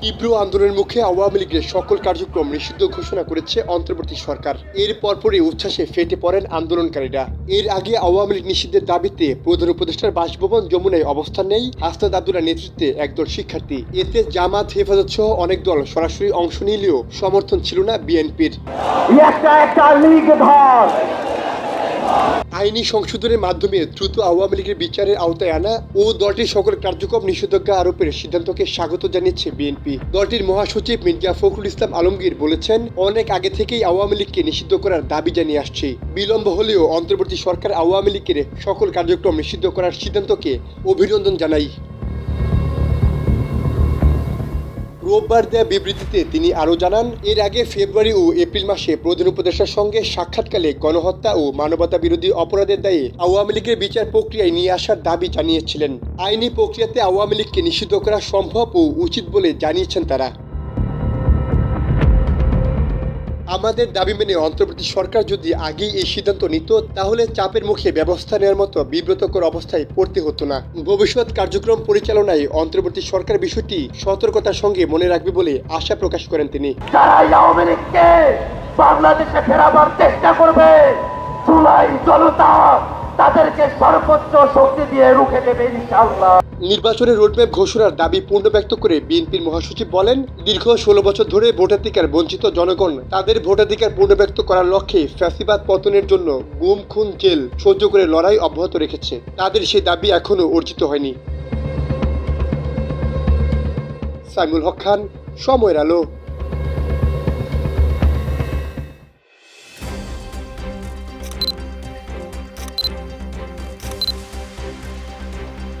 তীব্র আন্দোলনের মুখে আওয়ামী লীগের সকল কার্যক্রম নিষিদ্ধ ঘোষণা করেছে অন্তর্বর্তী সরকার। এর পরপরই উচ্ছ্বাসে ফেটে পড়েন আন্দোলনকারীরা। এর আগে আওয়ামী লীগ নিষিদ্ধের দাবিতে প্রধান উপদেষ্টার বাসভবন যমুনায় অবস্থান নেয় হাসনাত আব্দুল্লাহর নেতৃত্বে একদল শিক্ষার্থী। এতে জামাত, হেফাজত সহ অনেক দল সরাসরি অংশ নিলেও সমর্থন ছিল না বিএনপির। আইনি সংশোধনের মাধ্যমে দ্রুত আওয়ামী লীগের বিচারের আওতায় আনা ও দলটির সকল কার্যক্রম নিষেধাজ্ঞা আরোপের সিদ্ধান্তকে স্বাগত জানিয়েছে বিএনপি। দলটির মহাসচিব মির্জা ফখরুল ইসলাম আলমগীর বলেছেন, অনেক আগে থেকেই আওয়ামী লীগকে নিষিদ্ধ করার দাবি জানিয়ে আসছে। বিলম্ব হলেও অন্তর্বর্তী সরকার আওয়ামী লীগের সকল কার্যক্রম নিষিদ্ধ করার সিদ্ধান্তকে অভিনন্দন জানায়। রোববার দেয়া বিবৃতিতে তিনি আরও জানান, এর আগে ফেব্রুয়ারি ও এপ্রিল মাসে প্রধান উপদেষ্টার সঙ্গে সাক্ষাৎকালে গণহত্যা ও মানবতা বিরোধী অপরাধের দায়ে আওয়ামী লীগের বিচার প্রক্রিয়ায় নিয়ে আসার দাবি জানিয়েছিলেন। আইনি প্রক্রিয়াতে আওয়ামী লীগকে নিষিদ্ধ করা সম্ভব ও উচিত বলে জানিয়েছেন তারা। আমাদের দাবি মেনে অন্তর্বর্তী সরকার যদি আগেই এই সিদ্ধান্ত নিত, তাহলে চাপের মুখে ব্যবস্থা নেওয়ার মতো বিব্রতকর অবস্থায় পড়তে হতো না। ভবিষ্যৎ কার্যক্রম পরিচালনায় অন্তর্বর্তী সরকার বিষয়টি সতর্কতার সঙ্গে মনে রাখবে বলে আশা প্রকাশ করেন তিনি। আওয়ামী লীগকে বাংলাদেশে ফেরাবার চেষ্টা করবে, জুলাই জনতা তাদেরকে সর্বোচ্চ শক্তি দিয়ে রুখে দেবে ইনশাআল্লাহ। নির্বাচনের রোডম্যাপ ঘোষণার দাবি পূর্ণ ব্যক্ত করে বিএনপির মহাসচিব বলেন, দীর্ঘ 16 বছর ধরে ভোটাধিকার বঞ্চিত জনগণ তাদের ভোটাধিকার পূর্ণ ব্যক্ত করার লক্ষ্যে ফ্যাসিবাদ পতনের জন্য গুম, খুন, জেল সহ্য করে লড়াই অব্যাহত রেখেছে। তাদের সেই দাবি এখনো অর্জিত হয়নি। সাইমুল হক খান, সময়ের আলো।